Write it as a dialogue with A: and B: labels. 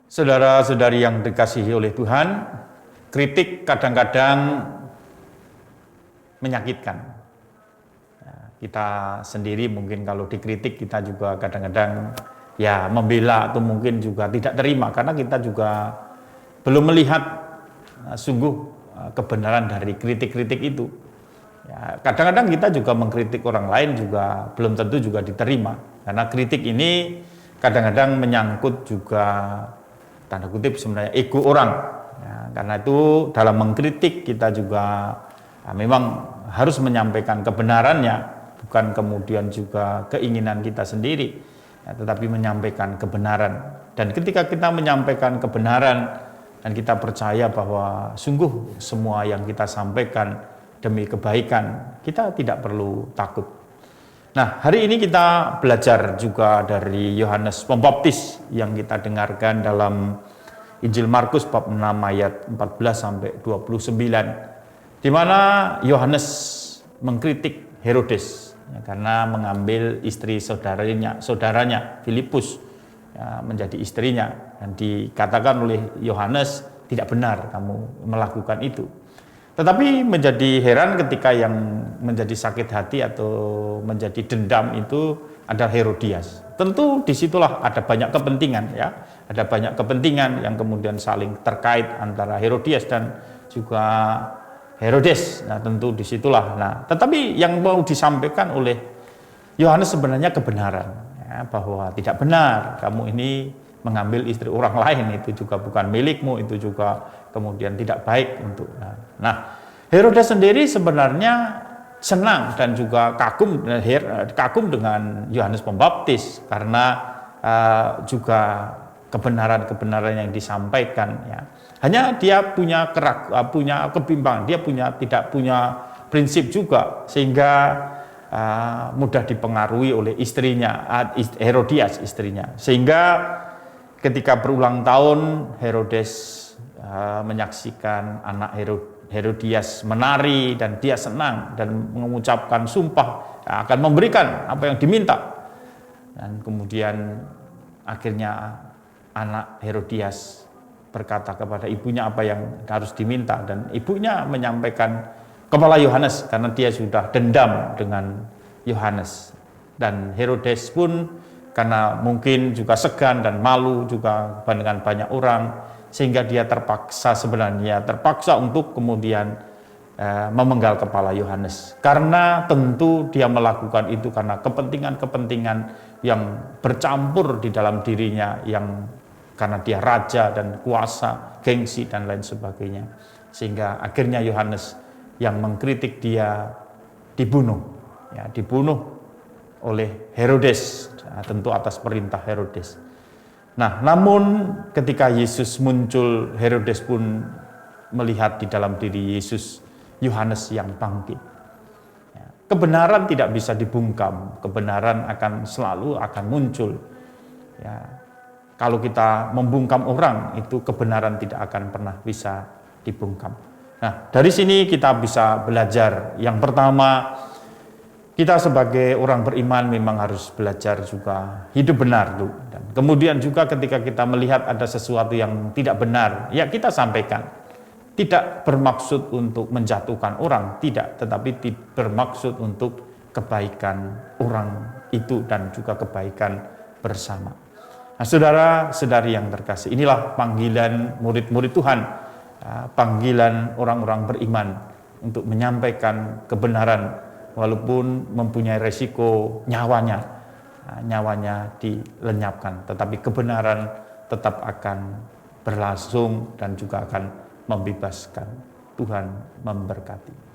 A: Saudara-saudari yang dikasihi oleh Tuhan, kritik kadang-kadang menyakitkan. Kita sendiri mungkin kalau dikritik kita juga kadang-kadang ya membela atau mungkin juga tidak terima karena kita juga belum melihat sungguh kebenaran dari kritik-kritik itu. Ya, kadang-kadang kita juga mengkritik orang lain juga belum tentu juga diterima karena kritik ini kadang-kadang menyangkut juga tanda kutip sebenarnya ego orang ya, karena itu dalam mengkritik kita juga memang harus menyampaikan kebenarannya, bukan kemudian juga keinginan kita sendiri ya, tetapi menyampaikan kebenaran. Dan ketika kita menyampaikan kebenaran dan kita percaya bahwa sungguh semua yang kita sampaikan demi kebaikan, kita tidak perlu takut. Nah, hari ini kita belajar juga dari Yohanes Pembaptis yang kita dengarkan dalam Injil Markus bab 6 ayat 14 sampai 29, di mana Yohanes mengkritik Herodes ya, karena mengambil istri saudaranya Filipus ya, menjadi istrinya, dan dikatakan oleh Yohanes tidak benar kamu melakukan itu. Tetapi menjadi heran ketika yang menjadi sakit hati atau menjadi dendam itu adalah Herodias. Tentu disitulah ada banyak kepentingan ya, ada banyak kepentingan yang kemudian saling terkait antara Herodias dan juga Herodes. Nah tentu disitulah. Nah tetapi yang mau disampaikan oleh Yohanes sebenarnya kebenaran ya, bahwa tidak benar kamu ini mengambil istri orang lain, itu juga bukan milikmu, itu juga kemudian tidak baik untuk. Nah, Herodes sendiri sebenarnya senang dan juga kagum dengan Yohanes Pembaptis karena juga kebenaran-kebenaran yang disampaikan ya. Hanya dia punya kebimbangan, dia tidak punya prinsip juga sehingga mudah dipengaruhi oleh istrinya, Herodias istrinya, sehingga ketika berulang tahun Herodes menyaksikan anak Herodias menari dan dia senang dan mengucapkan sumpah akan memberikan apa yang diminta, dan kemudian akhirnya anak Herodias berkata kepada ibunya apa yang harus diminta, dan ibunya menyampaikan kepala Yohanes karena dia sudah dendam dengan Yohanes. Dan Herodes pun karena mungkin juga segan dan malu juga dengan banyak orang, sehingga dia terpaksa untuk kemudian memenggal kepala Yohanes, karena tentu dia melakukan itu karena kepentingan-kepentingan yang bercampur di dalam dirinya, yang karena dia raja dan kuasa, gengsi dan lain sebagainya, sehingga akhirnya Yohanes yang mengkritik dia dibunuh oleh Herodes, tentu atas perintah Herodes. Nah, namun ketika Yesus muncul, Herodes pun melihat di dalam diri Yesus Yohanes yang bangkit. Kebenaran tidak bisa dibungkam, kebenaran selalu akan muncul. Ya, kalau kita membungkam orang, itu kebenaran tidak akan pernah bisa dibungkam. Nah, dari sini kita bisa belajar. Yang pertama, kita sebagai orang beriman memang harus belajar juga hidup benar tuh. Dan kemudian juga ketika kita melihat ada sesuatu yang tidak benar, ya kita sampaikan. Tidak bermaksud untuk menjatuhkan orang, tidak, tetapi bermaksud untuk kebaikan orang itu dan juga kebaikan bersama. Nah, saudara-saudari yang terkasih, inilah panggilan murid-murid Tuhan, panggilan orang-orang beriman untuk menyampaikan kebenaran walaupun mempunyai resiko nyawanya dilenyapkan, tetapi kebenaran tetap akan berlangsung dan juga akan membebaskan. Tuhan memberkati.